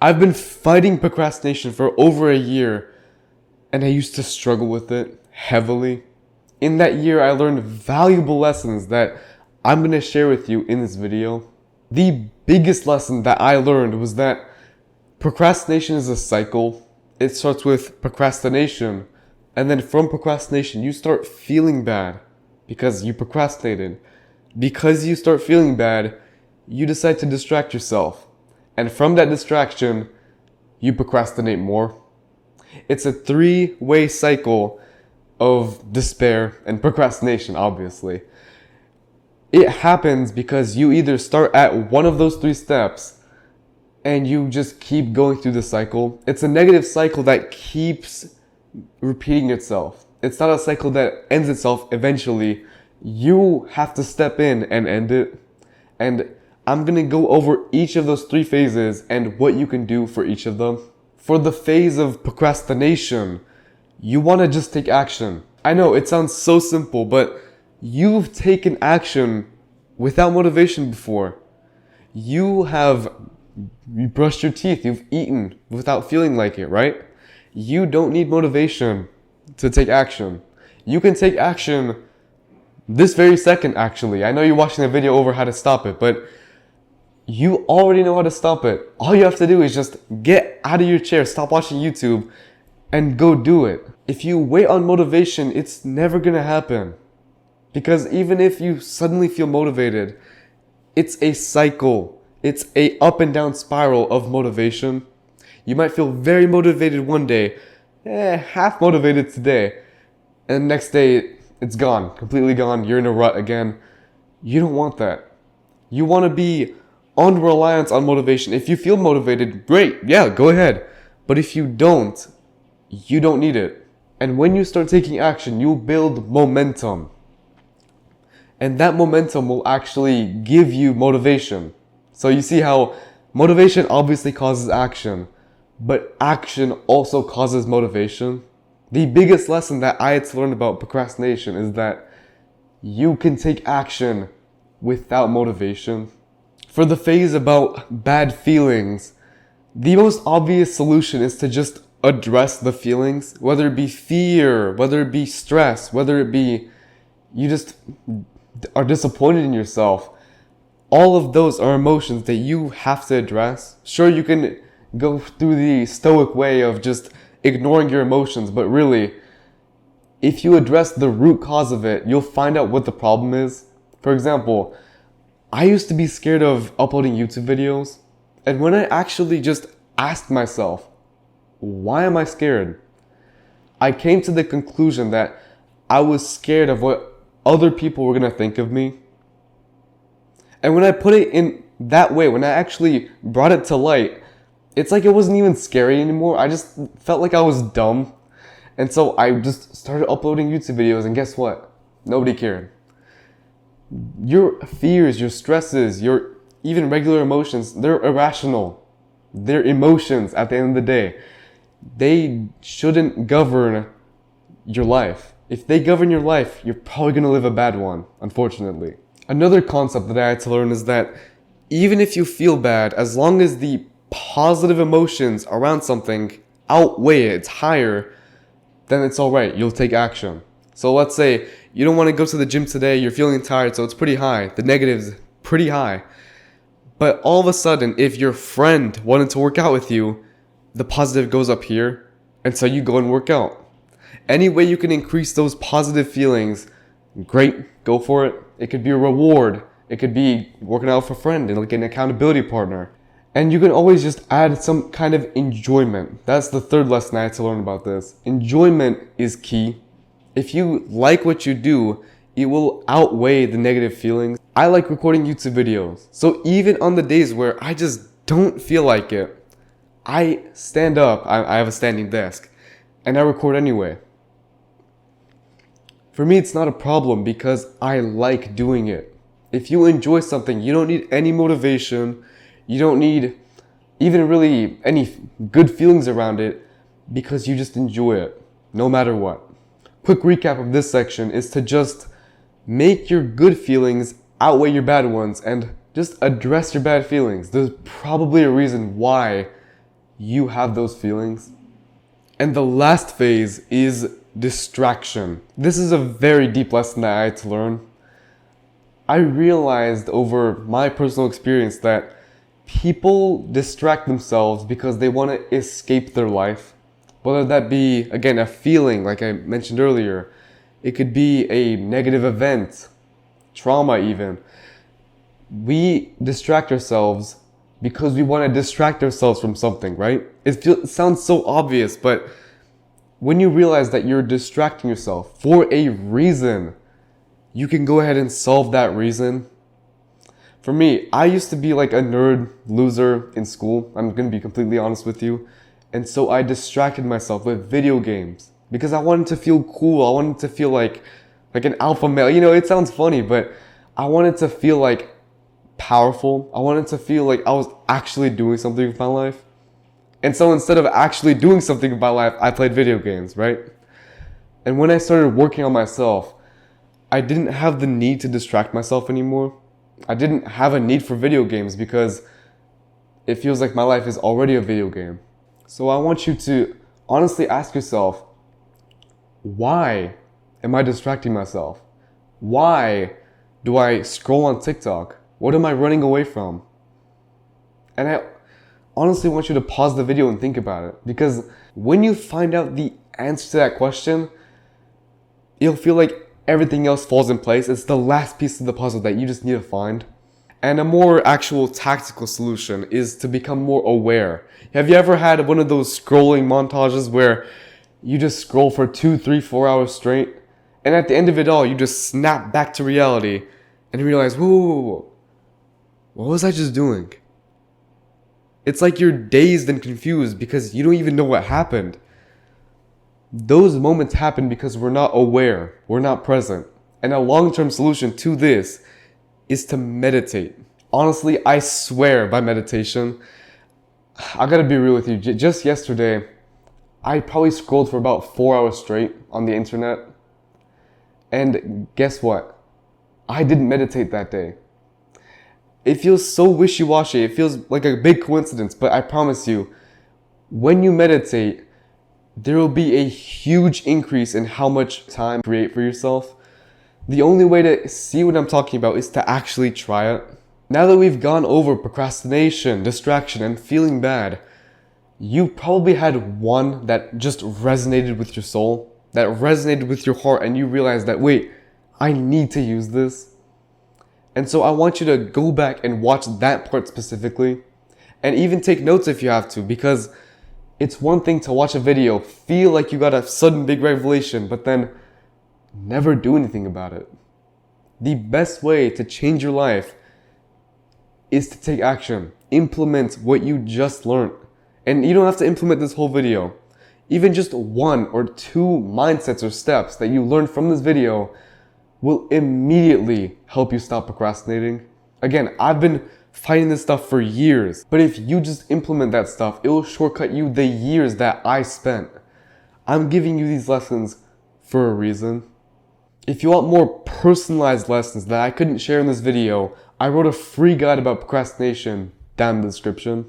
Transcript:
I've been fighting procrastination for over a year, and I used to struggle with it heavily. In that year, I learned valuable lessons that I'm going to share with you in this video. The biggest lesson that I learned was that procrastination is a cycle. It starts with procrastination, and then from procrastination, you start feeling bad because you procrastinated. Because you start feeling bad, you decide to distract yourself. And from that distraction, you procrastinate more. It's a three-way cycle of despair and procrastination, obviously. It happens because you either start at one of those three steps and you just keep going through the cycle. It's a negative cycle that keeps repeating itself. It's not a cycle that ends itself eventually. You have to step in and end it. And I'm going to go over each of those three phases and what you can do for each of them. For the phase of procrastination, you want to just take action. I know it sounds so simple, but you've taken action without motivation before. You brushed your teeth, you've eaten without feeling like it, right? You don't need motivation to take action. You can take action this very second, actually. I know you're watching a video over how to stop it, but you already know how to stop it. All you have to do is just get out of your chair, stop watching YouTube, and go do it. If you wait on motivation, it's never gonna happen. Because even if you suddenly feel motivated, it's a cycle. It's a up and down spiral of motivation. You might feel very motivated one day, half motivated today, and the next day it's gone, completely gone. You're in a rut again. You don't want that. You want to be on reliance on motivation. If you feel motivated, great, yeah, go ahead. But if you don't need it. And when you start taking action, you'll build momentum. And that momentum will actually give you motivation. So you see how motivation obviously causes action, but action also causes motivation. The biggest lesson that I had to learn about procrastination is that you can take action without motivation. For the phase about bad feelings, the most obvious solution is to just address the feelings, whether it be fear, whether it be stress, whether it be you just are disappointed in yourself. All of those are emotions that you have to address. Sure, you can go through the stoic way of just ignoring your emotions, but really, if you address the root cause of it, you'll find out what the problem is. For example, I used to be scared of uploading YouTube videos, and when I actually just asked myself, why am I scared? I came to the conclusion that I was scared of what other people were going to think of me. And when I put it in that way, when I actually brought it to light, it's like it wasn't even scary anymore. I just felt like I was dumb. And so I just started uploading YouTube videos, and guess what? Nobody cared. Your fears, your stresses, your even regular emotions, they're irrational. They're emotions at the end of the day. They shouldn't govern your life. If they govern your life, you're probably going to live a bad one, unfortunately. Another concept that I had to learn is that even if you feel bad, as long as the positive emotions around something outweigh it, it's higher, then it's alright, you'll take action. So let's say you don't want to go to the gym today, you're feeling tired, so it's pretty high. The negative's pretty high. But all of a sudden, if your friend wanted to work out with you, the positive goes up here, and so you go and work out. Any way you can increase those positive feelings, great, go for it. It could be a reward. It could be working out with a friend and like an accountability partner. And you can always just add some kind of enjoyment. That's the third lesson I had to learn about this. Enjoyment is key. If you like what you do, it will outweigh the negative feelings. I like recording YouTube videos. So even on the days where I just don't feel like it, I stand up, I have a standing desk, and I record anyway. For me, it's not a problem because I like doing it. If you enjoy something, you don't need any motivation. You don't need even really any good feelings around it because you just enjoy it, no matter what. Quick recap of this section is to just make your good feelings outweigh your bad ones and just address your bad feelings. There's probably a reason why you have those feelings. And the last phase is distraction. This is a very deep lesson that I had to learn. I realized over my personal experience that people distract themselves because they want to escape their life. Whether that be, again, a feeling, like I mentioned earlier, it could be a negative event, trauma even. We distract ourselves because we want to distract ourselves from something, right? It sounds so obvious, but when you realize that you're distracting yourself for a reason, you can go ahead and solve that reason. For me, I used to be like a nerd loser in school. I'm going to be completely honest with you. And so I distracted myself with video games because I wanted to feel cool. I wanted to feel like an alpha male. You know, it sounds funny, but I wanted to feel like powerful. I wanted to feel like I was actually doing something with my life. And so instead of actually doing something with my life, I played video games, right? And when I started working on myself, I didn't have the need to distract myself anymore. I didn't have a need for video games because it feels like my life is already a video game. So I want you to honestly ask yourself, why am I distracting myself? Why do I scroll on TikTok? What am I running away from? And I honestly want you to pause the video and think about it, because when you find out the answer to that question, you'll feel like everything else falls in place. It's the last piece of the puzzle that you just need to find. And a more actual tactical solution is to become more aware. Have you ever had one of those scrolling montages where you just scroll for 2, 3, 4 hours straight, and at the end of it all, you just snap back to reality and you realize, whoa, what was I just doing? It's like you're dazed and confused because you don't even know what happened. Those moments happen because we're not aware, we're not present. And a long-term solution to this is to meditate. Honestly, I swear by meditation. I gotta be real with you. Just yesterday, I probably scrolled for about 4 hours straight on the internet. And guess what? I didn't meditate that day. It feels so wishy-washy. It feels like a big coincidence, but I promise you, when you meditate, there will be a huge increase in how much time you create for yourself. The only way to see what I'm talking about is to actually try it. Now that we've gone over procrastination, distraction, and feeling bad, you probably had one that just resonated with your soul, that resonated with your heart, and you realized that, wait, I need to use this. And so I want you to go back and watch that part specifically, and even take notes if you have to, because it's one thing to watch a video, feel like you got a sudden big revelation, but then never do anything about it. The best way to change your life is to take action. Implement what you just learned. And you don't have to implement this whole video. Even just 1 or 2 mindsets or steps that you learned from this video will immediately help you stop procrastinating. Again, I've been fighting this stuff for years, but if you just implement that stuff, it will shortcut you the years that I spent. I'm giving you these lessons for a reason. If you want more personalized lessons that I couldn't share in this video, I wrote a free guide about procrastination down in the description.